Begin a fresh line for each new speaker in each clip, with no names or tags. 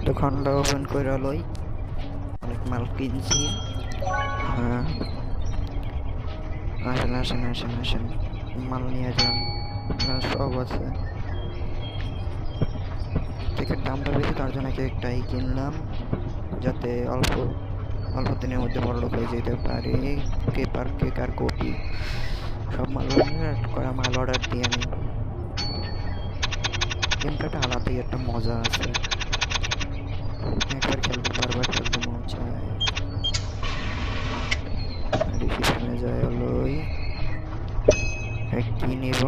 দোকানটা ওপেন করে লই, অনেক মাল কিনছি। হ্যাঁ, আসেন আসেন আসেন আসেন, মাল নিয়ে যান, সব আছে। কেকের দামটা বেশি, তার জন্য কেকটাই কিনলাম, যাতে অল্প অল্প দিনের মধ্যে বড়লোক হয়ে যেতে পারি। পেপার কেক আর কপি সব মাল করা মাল অর্ডার দিয়ে নিই। গেমটা একটা আলাদাই একটা মজা আছে, একবার খেলতে বারবার খেলতে মন চায়। ডিসিশনে যায় হলোই কি নিব,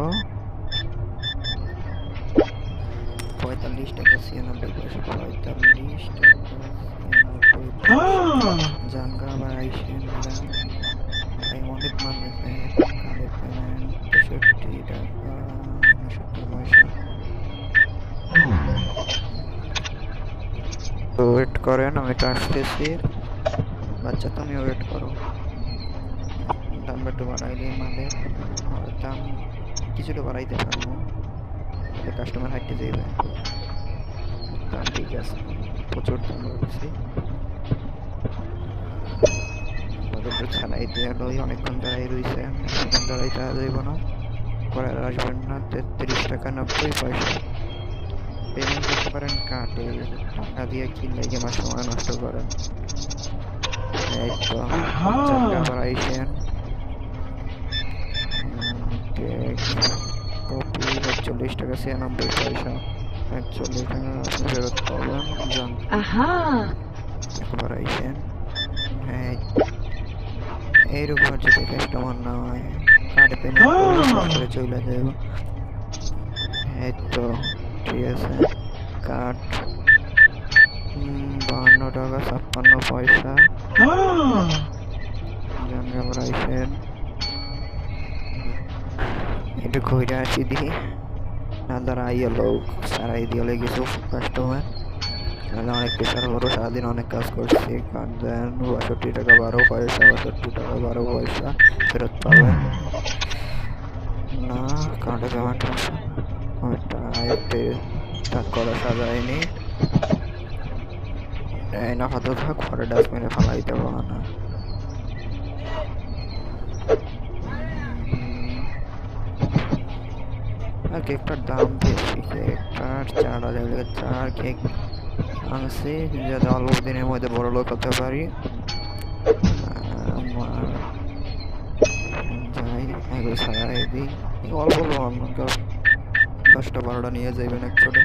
45 টাকা 96 পয়সা, 45 টাকা 96 পয়সা। জাঙ্গা আবার আইসেন ভাই, অনেক মাল আছে। কার্ডের পেমেন্ট 65 টাকা 69 পয়সা। তো ওয়েট করেন, আমি তো আসতেছি। বাচ্চা তুমি ওয়েট করো, দাম একটু বাড়াইলে মালের দাম কিছুটা বাড়াইতে পারবো, কাস্টমার হাঁটতে যাইবে। দাম ঠিক আছে, প্রচুর দাম বলছি। একটু ছাড়াই দিয়ে লই, অনেকক্ষণ দাঁড়াই রয়েছে, অনেকক্ষণ দাঁড়াইতে যাইব না, পরে আর আসবেন না। 33 টাকা 90 পয়সা। পেমেন্ট করতে পারেন কার্ডে, টাকা দিয়ে কিনলে গিয়ে আমার সময় নষ্ট করেন। এই তো আবার আইসেন। কপি 41 টাকা 96 পয়সা, 41 টাকা আপনি ফেরত পাবেন। যান একবার আইসেন। হ্যাঁ, এইরকম যদি কাস্টমার না হয় কার্ডে পেমেন্ট করে চলে যাব। এই তো ঠিক আছে, কার্ড 52 টাকা 56 পয়সা। যান আবার আইসেন, একটু ঘুরে আসি দিই না, দাঁড়াই লোক সারাই দিয়ে কিছু কাস্টমার, অনেক প্রেশার হলো, সারাদিন অনেক কাজ করছি। কার্ড দেন 62 টাকা 12 পয়সা, 62 টাকা 12 পয়সা ফেরত পাবেন না। কার্ডে পেমেন্ট টাক করা সাজায়নি, এই না হতো থাক, পরে ডাস্টবিনে ফালাই দেবো না। আর কেকটার দাম বেশি, কেকটার 4000 4 কেক আনছি যাতে অল্প দিনের মধ্যে বড় লোক হতে পারি। যাই এগুলো ছাড়াই দিই, অল্প 10টা 12টা নিয়ে যাইবেন একচোটে।